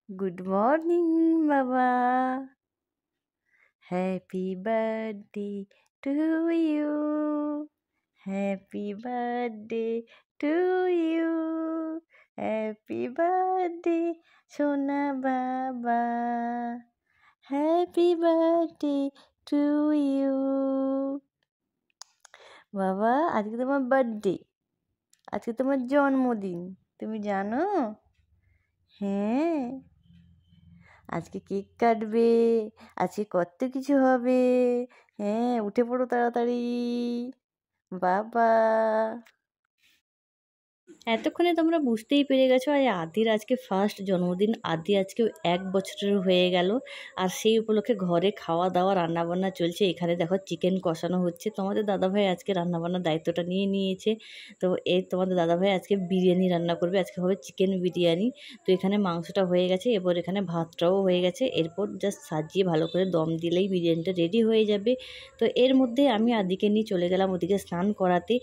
Good morning, Baba. Happy birthday to you. Happy birthday to you. Happy birthday, Sona Baba. Happy birthday to you. বাবা, আজকে তোমার birthday, আজকে তোমার জন্মদিন, তুমি জানো? হ্যাঁ, আজকে কেক কাটবে, আজকে কত কিছু হবে। হ্যাঁ, উঠে পড়ো তাড়াতাড়ি বাবা। এতক্ষণে তোমরা বুঝতেই পেরে গেছো আদির আজকে ফার্স্ট জন্মদিন। আদি আজকে 1 বছরের হয়ে গেল, আর সেই উপলক্ষে ঘরে খাওয়া দাওয়া রান্নাবান্না চলছে। এখানে দেখো চিকেন কষানো হচ্ছে। তোমাদের দাদাভাই আজকে রান্নাবান্নার দায়িত্বটা নিয়ে নিয়েছে। তো তোমাদের দাদাভাই আজকে বিরিয়ানি রান্না করবে, আজকে হবে চিকেন বিরিয়ানি। তো এখানে মাংসটা হয়ে গেছে, এরপর এখানে ভাতটাও হয়ে গেছে। এরপর জাস্ট সাজিয়ে ভালো করে দম দিলেই বিরিয়ানিটা রেডি হয়ে যাবে। তো এর মধ্যে আমি আদিকে নিয়ে চলে গেলাম ওদিকে স্নান করাতে।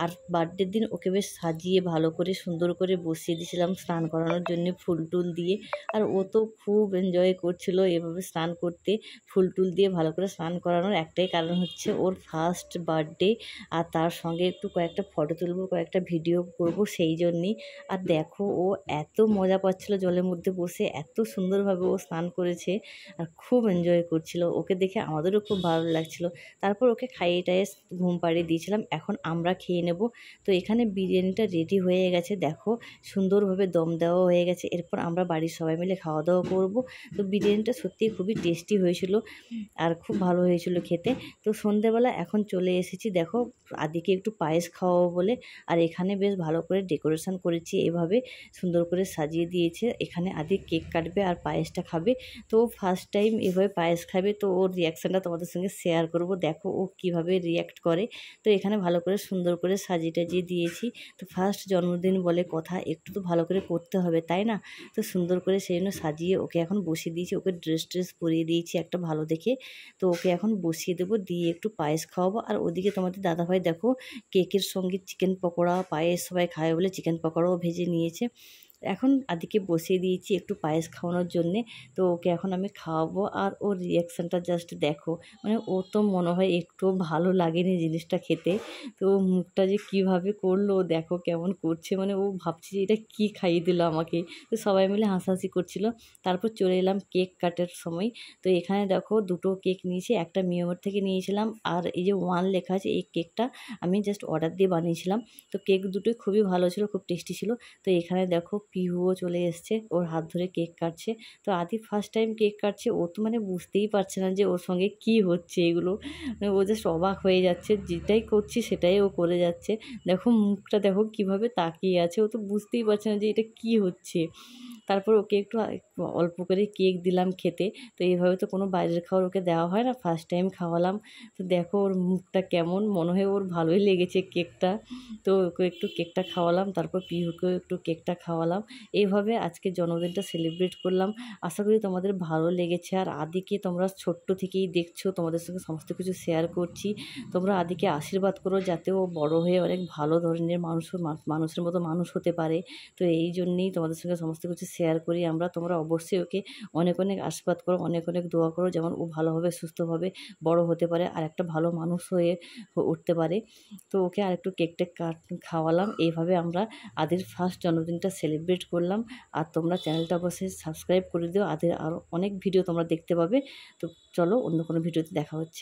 আর বার্থডের দিন ওকে বেশ সাজিয়ে ভালো করে সুন্দর করে বসিয়ে দিয়েছিলাম স্নান করানোর জন্য ফুল টুল দিয়ে। আর ও তো খুব এনজয় করছিল এভাবে স্নান করতে। ফুল টুল দিয়ে ভালো করে স্নান করানোর একটাই কারণ হচ্ছে ওর ফার্স্ট বার্থডে, আর তার সঙ্গে একটু কয়েকটা ফটো তুলবো, কয়েকটা ভিডিও করব, সেই জন্যই। আর দেখো ও এত মজা পাচ্ছিল জলের মধ্যে বসে, এত সুন্দরভাবে ও স্নান করেছে আর খুব এনজয় করছিল। ওকে দেখে আমাদেরও খুব ভালো লাগছিল। তারপর ওকে খাইয়ে টাইয়ে ঘুম পাড়িয়ে দিয়েছিলাম। এখন আমরা খেয়ে নেব। তো এখানে বিরিয়ানিটা রেডি হয়ে গেছে, দেখো সুন্দরভাবে দম দেওয়া হয়ে গেছে। এরপর আমরা বাড়ির সবাই মিলে খাওয়া দাওয়া করব। তো বিরিয়ানিটা সত্যিই খুবই টেস্টি হয়েছিল আর খুব ভালো হয়েছিল খেতে। তো সন্ধেবেলা এখন চলে এসেছি, দেখো আদিকে একটু পায়েস খাওয়াবো বলে। আর এখানে বেশ ভালো করে ডেকোরেশন করেছি, এভাবে সুন্দর করে সাজিয়ে দিয়েছে। এখানে আদি কেক কাটবে আর পায়েসটা খাবে। তো ফার্স্ট টাইম এভাবে পায়েস খাবে, তো ওর রিয়াকশানটা তোমাদের সঙ্গে শেয়ার করব। দেখো ও কীভাবে রিয়াক্ট করে। তো এখানে ভালো করে সুন্দর করে সাজিয়ে টাজিয়ে দিয়েছি। তো ফার্স্ট জন্মদিন বলে কথা, একটু তো ভালো করে করতে হবে, তাই না? তো সুন্দর করে সেই জন্য সাজিয়ে ওকে এখন বসিয়ে দিয়েছি। ওকে ড্রেস পরিয়ে দিয়েছি একটা ভালো দেখে। তো ওকে এখন বসিয়ে দেবো, দিয়ে একটু পায়েস খাওয়াবো। আর ওদিকে তোমাদের দাদাভাই দেখো কেকের সঙ্গে চিকেন পকোড়া, পায়েস সবাই খায় বলে চিকেন পকোড়াও ভেজে নিয়েছে। এখন আদিকে বসিয়ে দিয়েছি একটু পায়েস খাওয়ানোর জন্যে। তো ওকে এখন আমি খাওয়াবো। আর ওর রিয়াকশানটা জাস্ট দেখো, মানে ও তো মনে হয় একটুও ভালো লাগেনি জিনিসটা খেতে। তো মুখটা যে কীভাবে করলো দেখো কেমন করছে, মানে ও ভাবছে যে এটা কী খাইয়ে দিল আমাকে। তো সবাই মিলে হাসাহাসি করছিল। তারপর চলে এলাম কেক কাটার সময়। তো এখানে দেখো দুটো কেক নিয়েছি, একটা মিয়ামোর থেকে নিয়েছিলাম, আর এই যে 1 লেখা আছে এই কেকটা আমি জাস্ট অর্ডার দিয়ে বানিয়েছিলাম। তো কেক দুটোই খুবই ভালো ছিল, খুব টেস্টি ছিল। তো এখানে দেখো পিহুও চলে এসছে, ওর হাত ধরে কেক কাটছে। তো আদি ফার্স্ট টাইম কেক কাটছে, ও তো মানে বুঝতেই পারছে না যে ওর সঙ্গে কি হচ্ছে এগুলো। মানে ও জাস্ট অবাক হয়ে যাচ্ছে, যেটাই করছি সেটাই ও করে যাচ্ছে। দেখো মুখটা দেখো কীভাবে তাকিয়ে আছে, ও তো বুঝতেই পারছে না যে এটা কি হচ্ছে। তারপর ওকে একটু অল্প করে কেক দিলাম খেতে। তো এইভাবে তো কোনো বাইরের খাবার ওকে দেওয়া হয় না, ফার্স্ট টাইম খাওয়ালাম। তো দেখো ওর মুখটা কেমন, মনে হয় ওর ভালোই লেগেছে কেকটা। তো ওকে একটু কেকটা খাওয়ালাম, তারপর পিহুকেও একটু কেকটা খাওয়ালাম। এইভাবে আজকে জন্মদিনটা সেলিব্রেট করলাম। আশা করি তোমাদের ভালো লেগেছে। আর আদিকে তোমরা ছোট্ট থেকেই দেখছো, তোমাদের সঙ্গে সমস্ত কিছু শেয়ার করছি। তোমরা আদিকে আশীর্বাদ করো যাতে ও বড় হয়ে অনেক ভালো ধরনের মানুষের মতো মানুষ হতে পারে। তো এই জন্যেই তোমাদের সঙ্গে সমস্ত কিছু শেয়ার করি আমরা। তোমরা অবশ্যই ওকে অনেক অনেক আশীর্বাদ করো, অনেক অনেক দোয়া করো, যেমন ও ভালোভাবে সুস্থভাবে বড় হতে পারে আর একটা ভালো মানুষ হয়ে উঠতে পারে। তো ওকে আরেকটু কেক টেক খাওয়ালাম। এইভাবে আমরা আদির ফার্স্ট জন্মদিনটা সেলিব্রেট করলাম। আর তোমরা চ্যানেলটা অবশ্যই সাবস্ক্রাইব করে দিও, আদির আরও অনেক ভিডিও তোমরা দেখতে পাবে। তো চলো অন্য কোনো ভিডিওতে দেখা হচ্ছে।